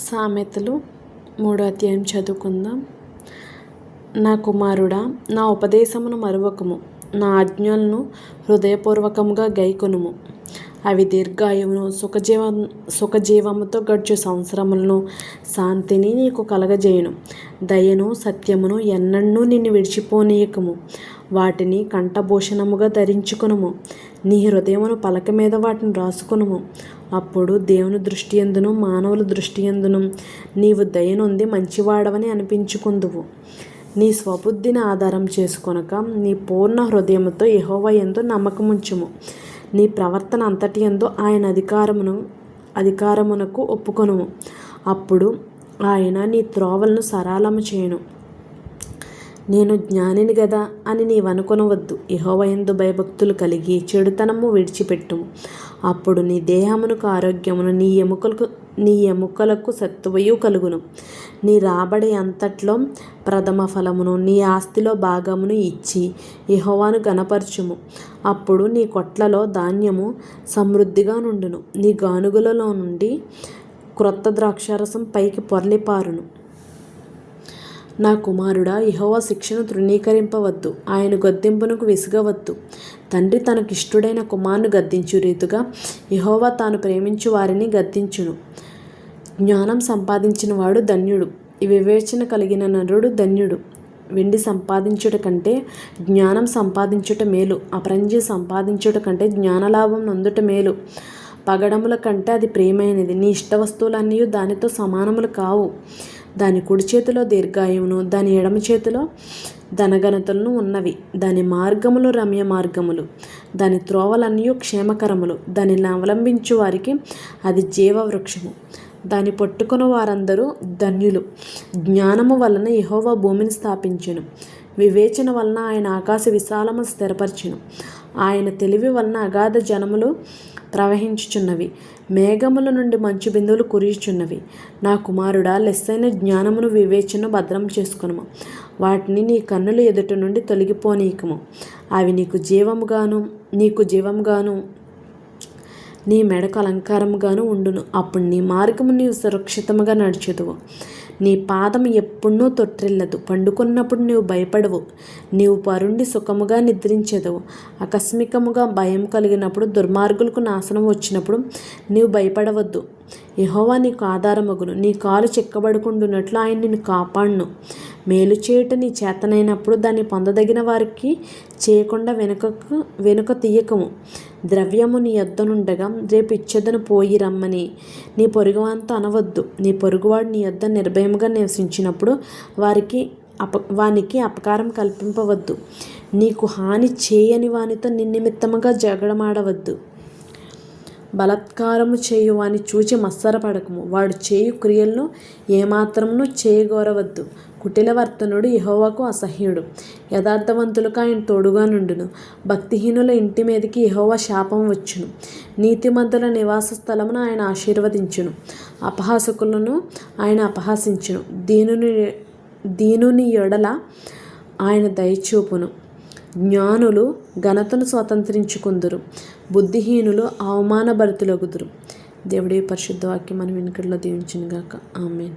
సామెతలు 3వ అధ్యాయం చదువుకుందాం. నా కుమారుడా, నా ఉపదేశమును మరువకము, నా ఆజ్ఞలను హృదయపూర్వకముగా గైకొనుము. అవి దీర్ఘాయువును సుఖజీవముతో గడుచు సంవత్సరములను శాంతిని నీకు కలగజేయును. దయను సత్యమును ఎన్నడూ నిన్ను విడిచిపోనీయకము. వాటిని కంఠభూషణముగా ధరించుకొనుము. నీ హృదయమును పలక మీద వాటిని రాసుకొనుము. అప్పుడు దేవుని దృష్టి యందును మానవుల దృష్టి యందును నీవు దయనొంది మంచివాడవని అనిపించుకొందువు. నీ స్వబుద్ధిని ఆధారం చేసుకొనక నీ పూర్ణ హృదయముతో యెహోవా యందు నమ్మకముంచుము. నీ ప్రవర్తన అంతటి యందు ఆయన అధికారమునకు ఒప్పుకొనుము. అప్పుడు ఆయన నీ త్రోవలను సరళము చేయును. నేను జ్ఞానిని గదా అని నీవనుకొనవద్దు. యెహోవా యందు భయభక్తులు కలిగి చెడుతనము విడిచిపెట్టుము. అప్పుడు నీ దేహమునకు ఆరోగ్యమును, నీ ఎముకలకు సత్తువయు కలుగును. నీ రాబడి అంతట్లో ప్రథమ ఫలమును, నీ ఆస్తిలో భాగమును ఇచ్చి యెహోవాను ఘనపరచుము. అప్పుడు నీ కొట్లలో ధాన్యము సమృద్ధిగా నుండును. నీ గానుగులలో నుండి క్రొత్త ద్రాక్షారసం పైకి పొర్లిపారును. నా కుమారుడా, యెహోవా శిక్షను తృణీకరింపవద్దు. ఆయన గద్దింపునకు విసుగవద్దు. తండ్రి తనకిష్టుడైన కుమారుని గద్దించు రీతిగా యెహోవా తాను ప్రేమించు వారిని గద్దించును. జ్ఞానం సంపాదించిన వాడు ధన్యుడు. వివేచన కలిగిన నరుడు ధన్యుడు. వెండి సంపాదించుట కంటే జ్ఞానం సంపాదించుట మేలు. అపరంజి సంపాదించుట కంటే జ్ఞానలాభం నొందుట మేలు. పగడముల కంటే అది ప్రియమైనది. నీ ఇష్ట వస్తువులన్నీ దానితో సమానములు కావు. దాని కుడి చేతిలో దీర్ఘాయువును, దాని ఎడమ చేతిలో ధనఘనతలను ఉన్నవి. దాని మార్గములు రమ్య మార్గములు, దాని త్రోవలన్నీ క్షేమకరములు. దానిని అవలంబించు వారికి అది జీవవృక్షము. దాన్ని పట్టుకుని వారందరూ ధన్యులు. జ్ఞానము వలన యెహోవా భూమిని స్థాపించెను. వివేచన వలన ఆయన ఆకాశ విశాలము స్థిరపరచెను. ఆయన తెలివి వలన అగాధ జనములు ప్రవహించుచున్నవి. మేఘముల నుండి మంచు బిందువులు కురియుచున్నవి. నా కుమారుడా, లెస్సైన జ్ఞానమును వివేచనను భద్రం చేసుకొనుము. వాటిని నీ కన్నుల ఎదుట నుండి తొలగిపోనీయకము. అవి నీకు జీవముగాను నీ మెడకు అలంకారముగాను ఉండును. అప్పుడు నీ మార్గము నీవు సురక్షితముగా నడుచుదువు. నీ పాదము ఎప్పుడూ తొట్టిల్లదు. పండుకున్నప్పుడు నీవు భయపడవు. నీవు పరుండి సుఖముగా నిద్రించెదవు. ఆకస్మికముగా భయం కలిగినప్పుడు, దుర్మార్గులకు నాశనం వచ్చినప్పుడు నీవు భయపడవద్దు. యెహోవా నీకు ఆధారమగును. నీ కాలు చిక్కబడుకుండునట్లు ఆయన నిన్ను కాపాడును. మేలు చేయుట నీ చేతనైనప్పుడు దాన్ని పొందదగిన వారికి చేయకుండా వెనుక తీయకము. ద్రవ్యము నీ యొద్దనుండగా రేపు ఇచ్చేదను పోయి రమ్మని నీ పొరుగువానితో అనవద్దు. నీ పొరుగువాడు నీ యొద్ద నిర్భయముగా నివసించినప్పుడు వానికి అపకారం కల్పింపవద్దు. నీకు హాని చేయని వానితో నిన్నిమిత్తముగా జగడమాడవద్దు. బలాత్కారము చేయు వాని చూచి మత్సరపడకము. వాడు చేయు క్రియలను ఏమాత్రమును చేయగోరవద్దు. కుటిలవర్తనుడు యెహోవాకు అసహ్యుడు. యథార్థవంతులకు ఆయన తోడుగా నుండును. భక్తిహీనుల ఇంటి మీదకి యెహోవా శాపం వచ్చును. నీతిమంతుల నివాస స్థలమును ఆయన ఆశీర్వదించును. అపహాసకులను ఆయన అపహాసించును. దీనుని ఎడల ఆయన దయచూపును. జ్ఞానులు ఘనతను స్వతంత్రించుకుందురు. బుద్ధిహీనులు అవమానభరితులగుదురు. దేవుడి పరిశుద్ధ వాక్యం మన వెనుకల్లో దీవించునుగాక. ఆమేన్.